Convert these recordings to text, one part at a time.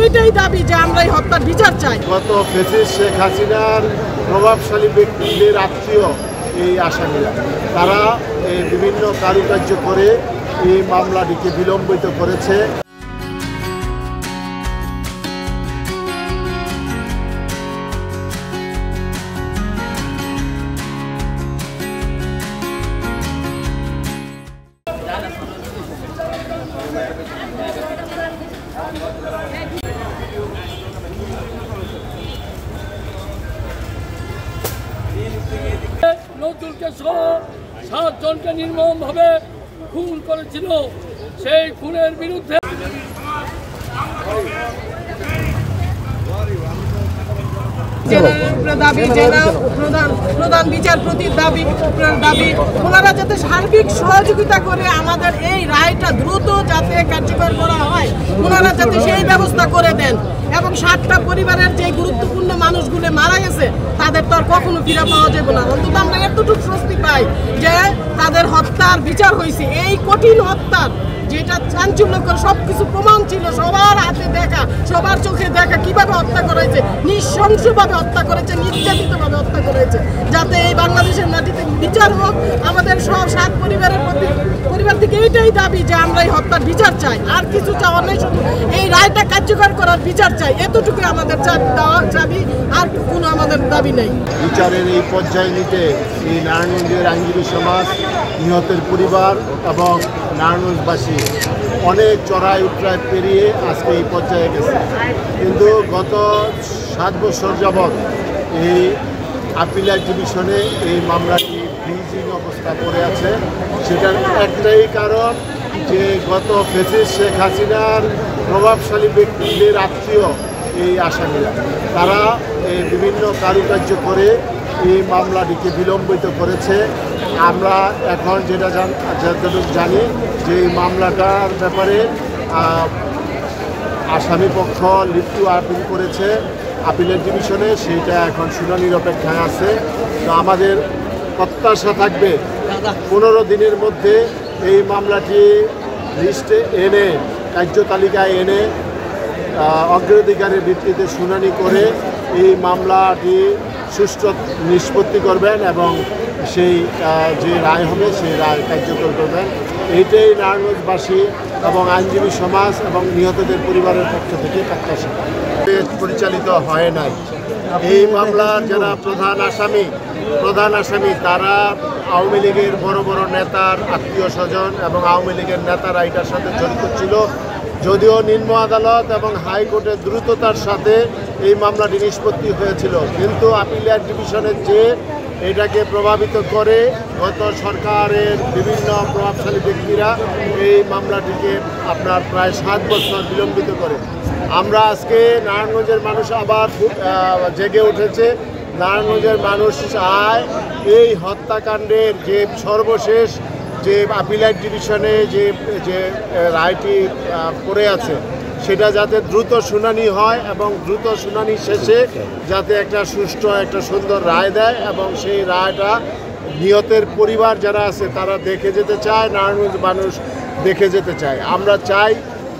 এইটাই দাবি যে আমরা এই হত্যার বিচার চাই। গত ফ্যাসিস্ট শেখ হাসিনার প্রভাবশালী ব্যক্তিদের আত্মীয় এই আসামিরা, তারা বিভিন্ন কারুকার্য করে এই মামলাটিকে বিলম্বিত করেছে। নজরুলকে সহ 7 জনকে নির্মমভাবে খুন করেছিল, সেই খুনের বিরুদ্ধে প্রধান বিচারপতির দাবি ওনারা যাতে সার্বিক সহযোগিতা করে আমাদের এই রায়টা দ্রুত যাতে কার্যকর করা হয়, ওনারা যাতে সেই ব্যবস্থা করে দেন এবং 7টা পরিবারের যে গুরুত্বপূর্ণ মানুষগুলো মারা গেছে তাদের তো আর কখনো ফিরে পাওয়া যাবে না। অন্তত আমরা এতটুকু স্বস্তি পাই যে তাদের হত্যার বিচার হয়েছে। এই কঠিন হত্যার যেটা চাঞ্চল্যকর সবকিছু প্রমাণ ছিল, সবার হাতে দেখা, সবার চোখে দেখা কিভাবে হত্যা করেছে, নৃশংসভাবে হত্যা করেছে, নির্যাতিতভাবে হত্যা করেছে। যাতে এই বাংলাদেশের মাটিতে বিচার হোক, আমাদের সব 7 পরিবার থেকে এইটাই দাবি যে আমরা এই হত্যার বিচার চাই। আর কিছু চাওয়ার নেই, শুধু এই রায়টা কার্যকর করার বিচার চাই, এতটুকু আমাদের দাবি, আর কোনো আমাদের দাবি নেই। বিচারের এই পর্যায়ে নিতে এই নারায়ণগঞ্জের আইনজীবী সমাজ, নিহতের পরিবার এবং নারায়ণগঞ্জবাসী অনেক চড়াই উতরাই পেরিয়ে আজকে এই পর্যায়ে গেছে। কিন্তু গত 7 বছর যাবৎ এই আপিলার ডিভিশনে এই মামলাটি ফ্রিজিং অবস্থা পড়ে আছে। সেটার একটাই কারণ যে গত ফ্যাসিস্ট শেখ হাসিনার প্রভাবশালী ব্যক্তিদের আত্মীয় এই আসামিরা, তারা বিভিন্ন কারুকার্য করে এই মামলাটিকে বিলম্বিত করেছে। আমরা এখন যেটা যতটুকু জানি যে এই মামলাটার ব্যাপারে আসামি পক্ষ লিভ টু আপিল করেছে আপিলের ডিভিশনে, সেইটা এখন শুনানির অপেক্ষায় আছে। তো আমাদের প্রত্যাশা থাকবে 15 দিনের মধ্যে এই মামলাটি লিস্টে এনে, কার্যতালিকায় এনে অগ্রাধিকারের ভিত্তিতে শুনানি করে এই মামলাটি সুষ্ঠু নিষ্পত্তি করবেন এবং সেই যে রায় হবে সেই রায় কার্যকর করবেন। এইটাই নারায়ণগঞ্জবাসী এবং আইনজীবী সমাজ এবং নিহতদের পরিবারের পক্ষ থেকে প্রত্যাশা পরিচালিত হয় নাই। এই মামলার যারা প্রধান আসামি তারা আওয়ামী লীগের বড় বড় নেতার আত্মীয় স্বজন এবং আওয়ামী লীগের নেতারা এটার সাথে জড়িত ছিল। যদিও নিম্ন আদালত এবং হাইকোর্টের দ্রুততার সাথে এই মামলাটি নিষ্পত্তি হয়েছিল, কিন্তু আপিলিয়ার ডিভিশনের যে এটাকে প্রভাবিত করে গত সরকারের বিভিন্ন প্রভাবশালী ব্যক্তিরা এই মামলাটিকে আপনার প্রায় 7 বছর বিলম্বিত করে। আমরা আজকে নারায়ণগঞ্জের মানুষ আবার জেগে উঠেছে। নারায়ণগঞ্জের মানুষ চায় এই হত্যাকাণ্ডের যে সর্বশেষ যে আপিলার ডিভিশনে যে রায়টি পড়ে আছে সেটা যাতে দ্রুত শুনানি হয় এবং দ্রুত শুনানি শেষে যাতে একটা সুষ্ঠু একটা সুন্দর রায় দেয় এবং সেই রায়টা নিহতের পরিবার যারা আছে তারা দেখে যেতে চায়, নারায়ণগঞ্জ মানুষ দেখে যেতে চায়। আমরা চাই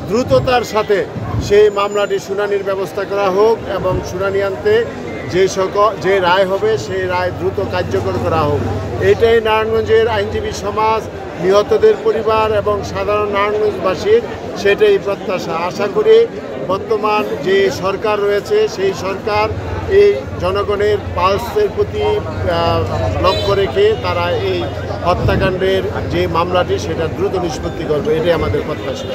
দ্রুততার সাথে সেই মামলাটি শুনানির ব্যবস্থা করা হোক এবং শুনানি আনতে যে রায় হবে সেই রায় দ্রুত কার্যকর করা হোক। এটাই নারায়ণগঞ্জের আইনজীবী সমাজ, নিহতদের পরিবার এবং সাধারণ নারায়ণগঞ্জবাসীর সেটাই প্রত্যাশা। আশা করি বর্তমান যে সরকার রয়েছে সেই সরকার এই জনগণের পালসের প্রতি লক্ষ্য রেখে তারা এই হত্যাকাণ্ডের যে মামলাটি সেটা দ্রুত নিষ্পত্তি করবে, এটাই আমাদের প্রত্যাশা।